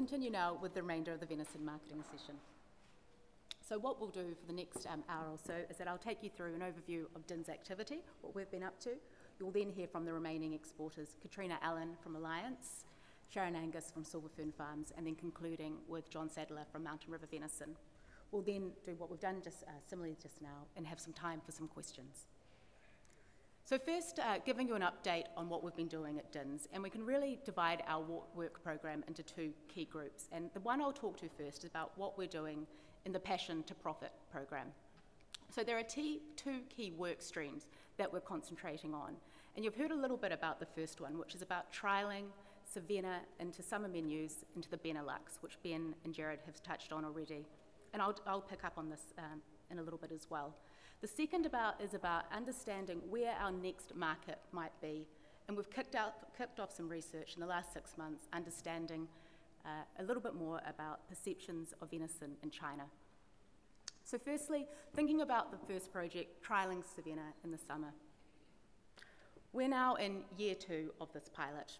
continue now with the remainder of the venison marketing session. So what we'll do for the next hour or so is that I'll take you through an overview of DINZ activity, what we've been up to. You'll then hear from the remaining exporters, Katrina Allen from Alliance, Sharon Angus from Silver Fern Farms, and then concluding with John Sadler from Mountain River Venison. We'll then do what we've done similarly just now and have some time for some questions. So first, giving you an update on what we've been doing at DINZ, and we can really divide our work program into two key groups. And the one I'll talk to first is about what we're doing in the Passion to Profit program. So there are two key work streams that we're concentrating on. And you've heard a little bit about the first one, which is about trialling Cervena into summer menus into the Benelux, which Ben and Jared have touched on already. And I'll pick up on this in a little bit as well. The second is about understanding where our next market might be. And we've kicked off some research in the last 6 months, understanding a little bit more about perceptions of venison in China. So firstly, thinking about the first project, trialling Cervena in the summer. We're now in year 2 of this pilot.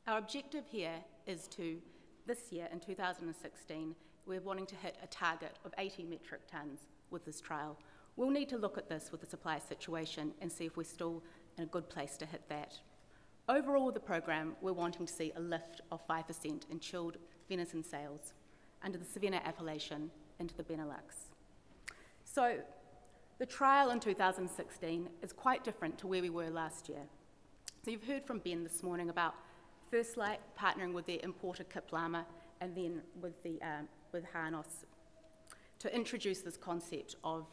Our objective here is to, this year in 2016, we're wanting to hit a target of 80 metric tonnes with this trial. We'll need to look at this with the supply situation and see if we're still in a good place to hit that. Overall, the program, we're wanting to see a lift of 5% in chilled venison sales under the Cervena appellation into the Benelux. So the trial in 2016 is quite different to where we were last year. So you've heard from Ben this morning about First Light partnering with their importer Kip Lama and then with Harnos to introduce this concept of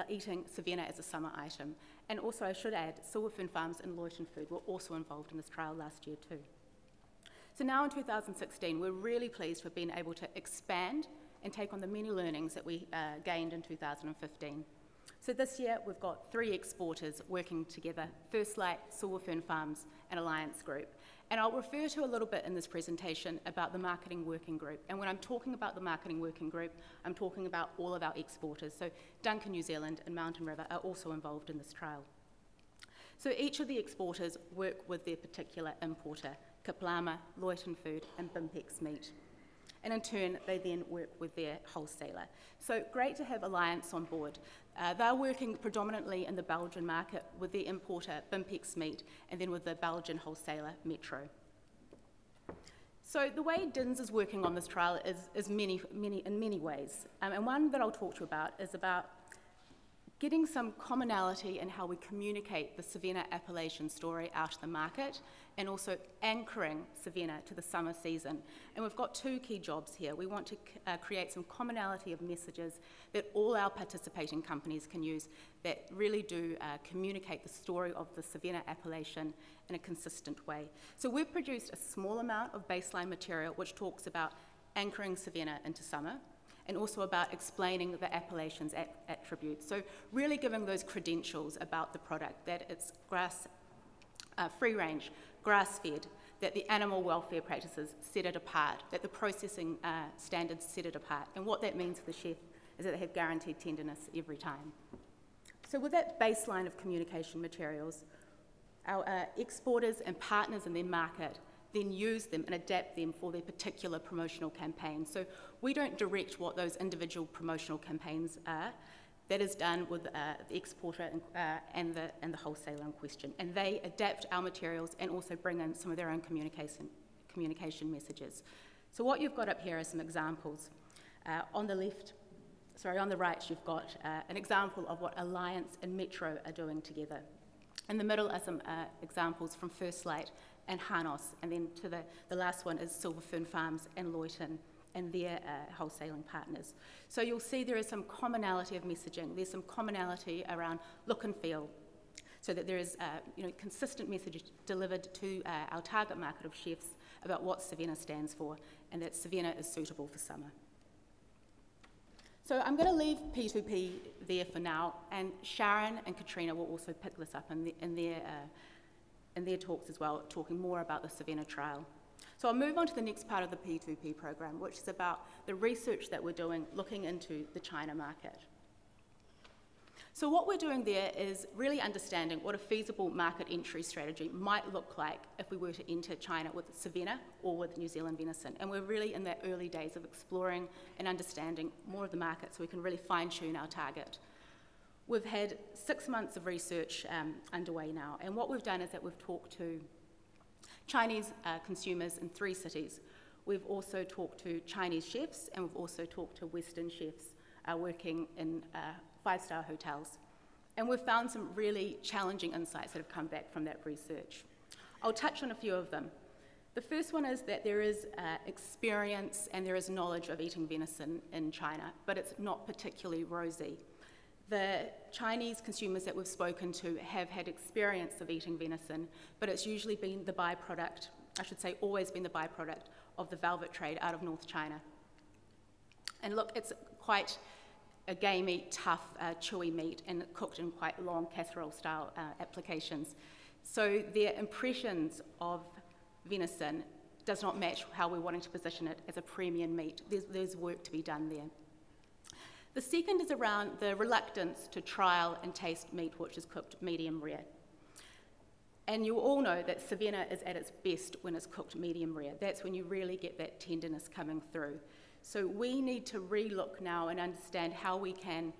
eating Cervena as a summer item. And also, I should add, Silver Fern Farms and Loyton Food were also involved in this trial last year too. So now in 2016, we're really pleased with being able to expand and take on the many learnings that we gained in 2015. So this year, we've got 3 exporters working together, First Light, Silver Fern Farms, and Alliance Group. And I'll refer to a little bit in this presentation about the marketing working group. And when I'm talking about the marketing working group, I'm talking about all of our exporters. So Duncan New Zealand and Mountain River are also involved in this trial. So each of the exporters work with their particular importer, Kip Lama, Loyton Food, and Bimpex Meat. And in turn, they then work with their wholesaler. So great to have Alliance on board. They're working predominantly in the Belgian market with their importer, Bimpex Meat, and then with the Belgian wholesaler, Metro. So the way DINZ is working on this trial is in many ways. And one that I'll talk to you about is about getting some commonality in how we communicate the Cervena appellation story out to the market, and also anchoring Cervena to the summer season. And we've got 2 key jobs here. We want to create some commonality of messages that all our participating companies can use that really do communicate the story of the Cervena appellation in a consistent way. So we've produced a small amount of baseline material which talks about anchoring Cervena into summer, and also about explaining the appellation's attributes. So really giving those credentials about the product, that it's free range, grass-fed, that the animal welfare practices set it apart, that the processing standards set it apart. And what that means for the chef is that they have guaranteed tenderness every time. So with that baseline of communication materials, our exporters and partners in their market then use them and adapt them for their particular promotional campaigns. So we don't direct what those individual promotional campaigns are. That is done with the exporter and the wholesaler in question. And they adapt our materials and also bring in some of their own communication messages. So what you've got up here are some examples. On the right, you've got an example of what Alliance and Metro are doing together. In the middle are some examples from First Light and Harnos, and then to the last one is Silver Fern Farms and Loyton and their wholesaling partners. So you'll see there is some commonality of messaging. There's some commonality around look and feel, so that there is consistent message delivered to our target market of chefs about what Cervena stands for, and that Cervena is suitable for summer. So I'm going to leave P2P there for now, and Sharon and Katrina will also pick this up in their talks as well, talking more about the Cervena trial. So I'll move on to the next part of the P2P program, which is about the research that we're doing looking into the China market. So what we're doing there is really understanding what a feasible market entry strategy might look like if we were to enter China with Cervena or with New Zealand venison. And we're really in the early days of exploring and understanding more of the market so we can really fine-tune our target. We've had 6 months of research underway now, and what we've done is that we've talked to Chinese consumers in 3 cities. We've also talked to Chinese chefs, and we've also talked to Western chefs working in 5-star hotels. And we've found some really challenging insights that have come back from that research. I'll touch on a few of them. The first one is that there is experience and there is knowledge of eating venison in China, but it's not particularly rosy. The Chinese consumers that we've spoken to have had experience of eating venison, but it's usually been the byproduct, I should say always been the byproduct, of the velvet trade out of North China. And look, it's quite a gamey, tough, chewy meat, and cooked in quite long casserole-style applications. So their impressions of venison does not match how we're wanting to position it as a premium meat. There's work to be done there. The second is around the reluctance to trial and taste meat which is cooked medium rare. And you all know that Cervena is at its best when it's cooked medium rare. That's when you really get that tenderness coming through. So we need to relook now and understand how we can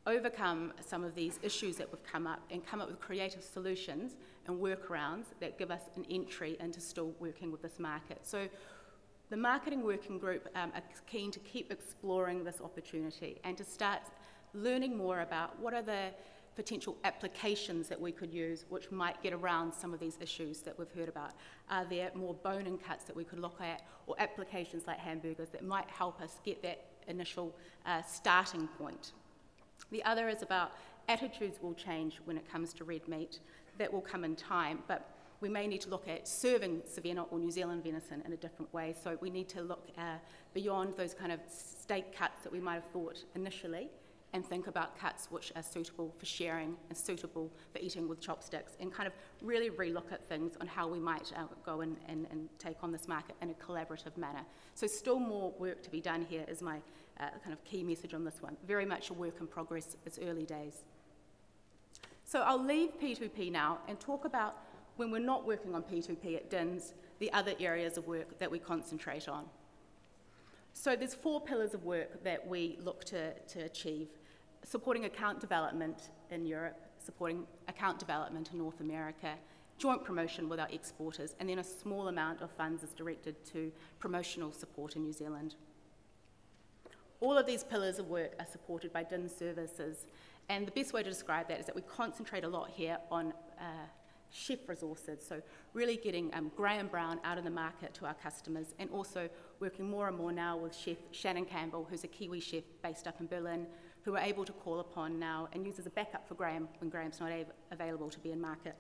overcome some of these issues that have come up and come up with creative solutions and workarounds that give us an entry into still working with this market. So the marketing working group are keen to keep exploring this opportunity and to start learning more about what are the potential applications that we could use which might get around some of these issues that we've heard about. Are there more bone-in cuts that we could look at, or applications like hamburgers that might help us get that initial starting point? The other is about attitudes will change when it comes to red meat. That will come in time, but we may need to look at serving Cervena or New Zealand venison in a different way. So we need to look beyond those kind of steak cuts that we might have thought initially and think about cuts which are suitable for sharing and suitable for eating with chopsticks, and kind of really relook at things on how we might go and take on this market in a collaborative manner. So still more work to be done here is my kind of key message on this one. Very much a work in progress, it's early days. So I'll leave P2P now and talk about, when we're not working on P2P at DINZ, the other areas of work that we concentrate on. So there's 4 pillars of work that we look to achieve. Supporting account development in Europe, supporting account development in North America, joint promotion with our exporters, and then a small amount of funds is directed to promotional support in New Zealand. All of these pillars of work are supported by DINZ services, and the best way to describe that is that we concentrate a lot here on chef resources, so really getting Graham Brown out in the market to our customers, and also working more and more now with Chef Shannon Campbell, who's a Kiwi chef based up in Berlin, who we're able to call upon now and use as a backup for Graham when Graham's not available to be in market.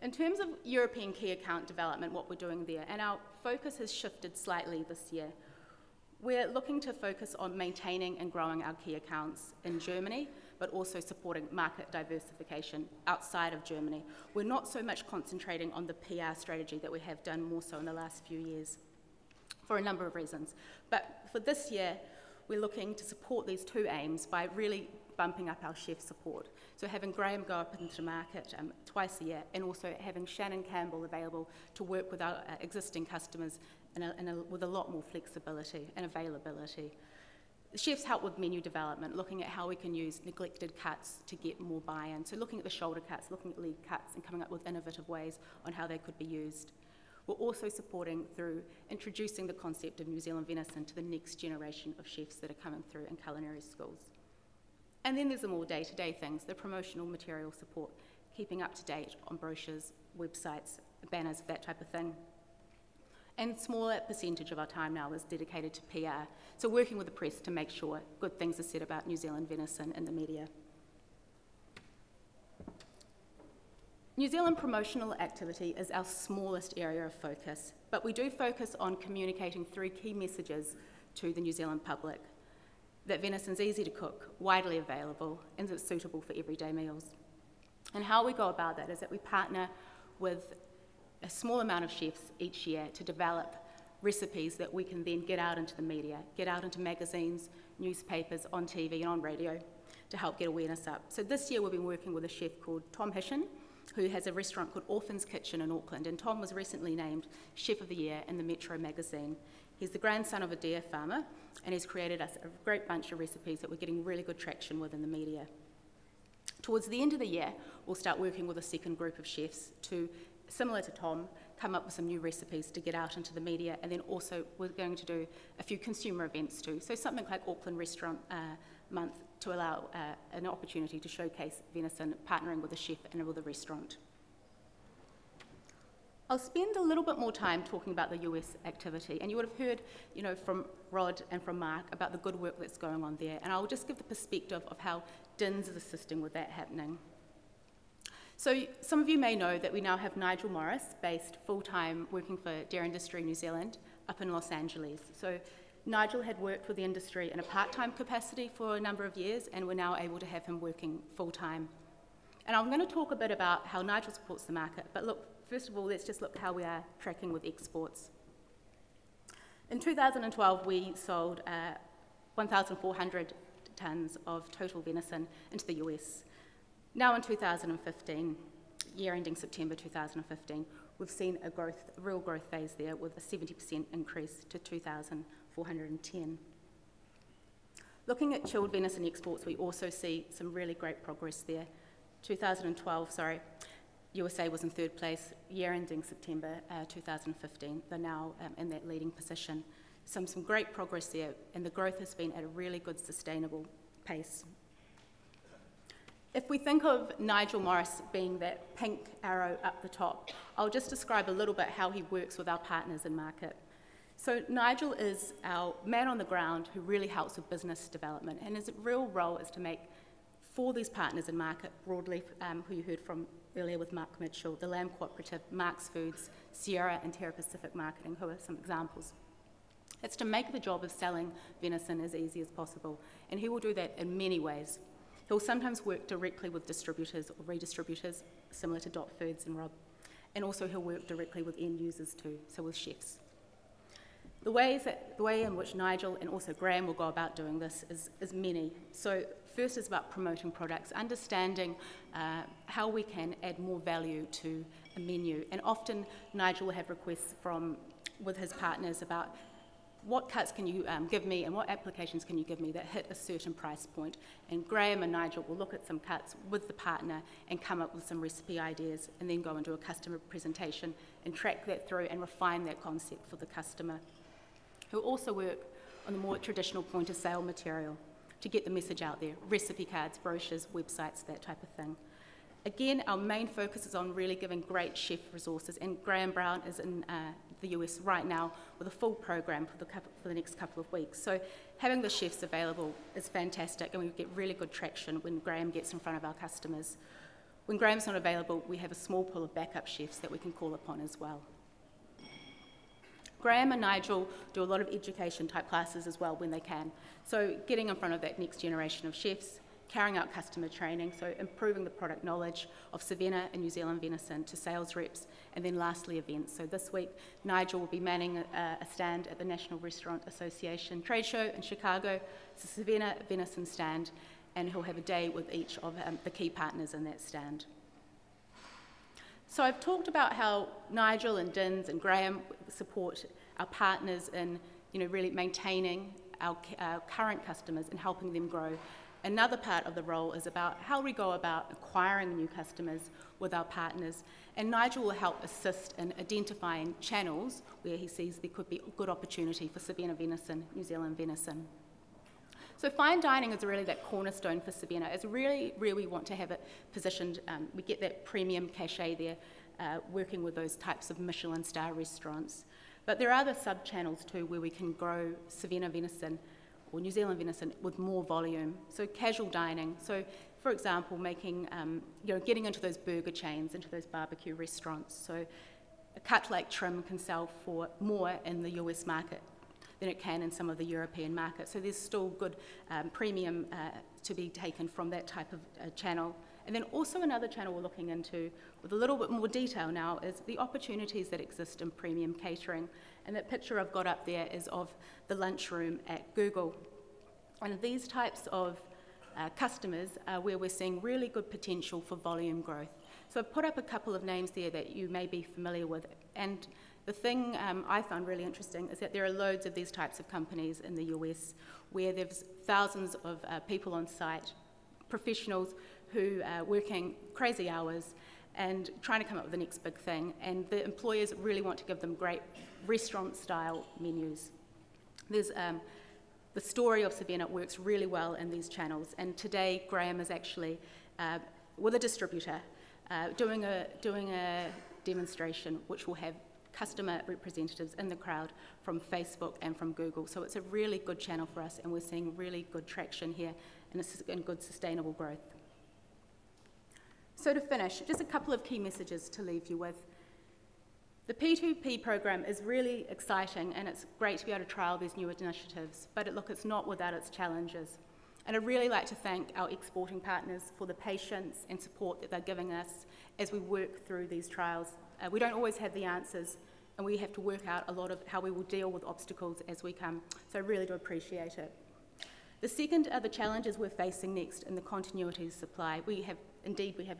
In terms of European key account development, what we're doing there, and our focus has shifted slightly this year. We're looking to focus on maintaining and growing our key accounts in Germany, but also supporting market diversification outside of Germany. We're not so much concentrating on the PR strategy that we have done more so in the last few years for a number of reasons. But for this year, we're looking to support these 2 aims by really bumping up our chef support. So having Graham go up into the market twice a year, and also having Shannon Campbell available to work with our existing customers with a lot more flexibility and availability. The chefs help with menu development, looking at how we can use neglected cuts to get more buy-in. So looking at the shoulder cuts, looking at leg cuts, and coming up with innovative ways on how they could be used. We're also supporting through introducing the concept of New Zealand venison to the next generation of chefs that are coming through in culinary schools. And then there's the more day-to-day things, the promotional material support, keeping up to date on brochures, websites, banners, that type of thing. And a smaller percentage of our time now is dedicated to PR, so working with the press to make sure good things are said about New Zealand venison in the media. New Zealand promotional activity is our smallest area of focus, but we do focus on communicating 3 key messages to the New Zealand public: that venison's easy to cook, widely available, and it's suitable for everyday meals. And how we go about that is that we partner with a small amount of chefs each year to develop recipes that we can then get out into the media, get out into magazines, newspapers, on TV and on radio. to help get awareness up. So this year we've been working with a chef called Tom Hishin, who has a restaurant called Orphan's Kitchen in Auckland, and Tom was recently named Chef of the Year in the Metro magazine. He's the grandson of a deer farmer, and he's created us a great bunch of recipes that we're getting really good traction with in the media. Towards the end of the year, we'll start working with a second group of chefs to, similar to Tom, come up with some new recipes to get out into the media, and then also we're going to do a few consumer events too. So something like Auckland Restaurant Month to allow an opportunity to showcase venison, partnering with a chef and with a restaurant. I'll spend a little bit more time talking about the US activity, and you would have heard, from Rod and from Mark about the good work that's going on there, and I'll just give the perspective of how DINZ is assisting with that happening. So some of you may know that we now have Nigel Morris, based full-time working for Dairy Industry New Zealand, up in Los Angeles. So Nigel had worked with the industry in a part-time capacity for a number of years, and we're now able to have him working full-time. And I'm going to talk a bit about how Nigel supports the market, but look, first of all, let's just look how we are tracking with exports. In 2012, we sold 1,400 tonnes of total venison into the US. Now in 2015, year ending September 2015, we've seen a real growth phase there with a 70% increase to 2,410. Looking at chilled venison exports, we also see some really great progress there. 2012, USA was in third place, year ending September 2015. They're now in that leading position. Some great progress there, and the growth has been at a really good, sustainable pace. If we think of Nigel Morris being that pink arrow up the top, I'll just describe a little bit how he works with our partners in market. So Nigel is our man on the ground who really helps with business development, and his real role is to make, for these partners in market, broadly, who you heard from earlier with Mark Mitchell, the Lamb Cooperative, Mark's Foods, Sierra and Terra Pacific Marketing, who are some examples. It's to make the job of selling venison as easy as possible, and he will do that in many ways. He'll sometimes work directly with distributors or redistributors, similar to Dot Foods and Rob, and also he'll work directly with end users too, so with chefs. The way in which Nigel and also Graham will go about doing this is many. So first is about promoting products, understanding how we can add more value to a menu, and often Nigel will have requests with his partners about what cuts can you give me and what applications can you give me that hit a certain price point. And Graham and Nigel will look at some cuts with the partner and come up with some recipe ideas, and then go and do a customer presentation and track that through and refine that concept for the customer. He'll also work on the more traditional point of sale material to get the message out there, recipe cards, brochures, websites, that type of thing. Again, our main focus is on really giving great chef resources, and Graham Brown is in the US right now with a full program for the next couple of weeks. So having the chefs available is fantastic, and we get really good traction when Graham gets in front of our customers. When Graham's not available, we have a small pool of backup chefs that we can call upon as well. Graham and Nigel do a lot of education type classes as well when they can. So getting in front of that next generation of chefs, carrying out customer training, so improving the product knowledge of Cervena and New Zealand venison to sales reps, and then lastly events. So this week, Nigel will be manning a stand at the National Restaurant Association trade show in Chicago. It's a Cervena venison stand, and he'll have a day with each of the key partners in that stand. So I've talked about how Nigel and DINZ and Graham support our partners in really maintaining our current customers and helping them grow. Another part of the role is about how we go about acquiring new customers with our partners, and Nigel will help assist in identifying channels where he sees there could be a good opportunity for Cervena venison, New Zealand venison. So fine dining is really that cornerstone for Cervena. It's really where we want to have it positioned. We get that premium cachet there, working with those types of Michelin star restaurants. But there are other sub-channels too where we can grow Cervena venison or New Zealand venison with more volume. So casual dining. So for example, getting into those burger chains, into those barbecue restaurants. So a cut like trim can sell for more in the US market than it can in some of the European markets. So there's still good premium to be taken from that type of channel. And then also another channel we're looking into with a little bit more detail now is the opportunities that exist in premium catering. And that picture I've got up there is of the lunchroom at Google. And these types of customers where we're seeing really good potential for volume growth. So I've put up a couple of names there that you may be familiar with, and the thing I found really interesting is that there are loads of these types of companies in the US where there's thousands of people on site, professionals who are working crazy hours and trying to come up with the next big thing, and the employers really want to give them great restaurant-style menus. There's the story of Cervena works really well in these channels, and today Graham is actually with a distributor doing a demonstration which will have customer representatives in the crowd from Facebook and from Google. So it's a really good channel for us, and we're seeing really good traction here and good sustainable growth. So to finish, just a couple of key messages to leave you with. The P2P program is really exciting, and it's great to be able to trial these new initiatives, but look, it's not without its challenges. And I'd really like to thank our exporting partners for the patience and support that they're giving us as we work through these trials. We don't always have the answers, and we have to work out a lot of how we will deal with obstacles as we come, so I really do appreciate it. The second are the challenges we're facing next in the continuity of supply. We have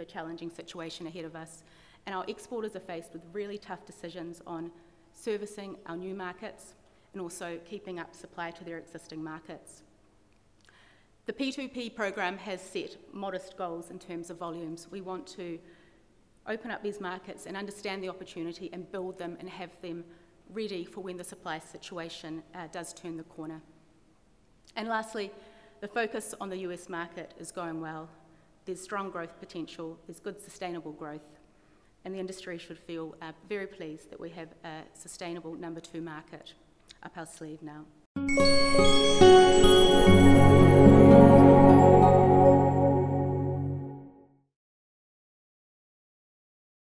a challenging situation ahead of us, and our exporters are faced with really tough decisions on servicing our new markets and also keeping up supply to their existing markets. The P2P program has set modest goals in terms of volumes. We want to open up these markets and understand the opportunity and build them and have them ready for when the supply situation does turn the corner. And lastly, the focus on the US market is going well. There's strong growth potential, there's good sustainable growth, and the industry should feel very pleased that we have a sustainable #2 market up our sleeve now.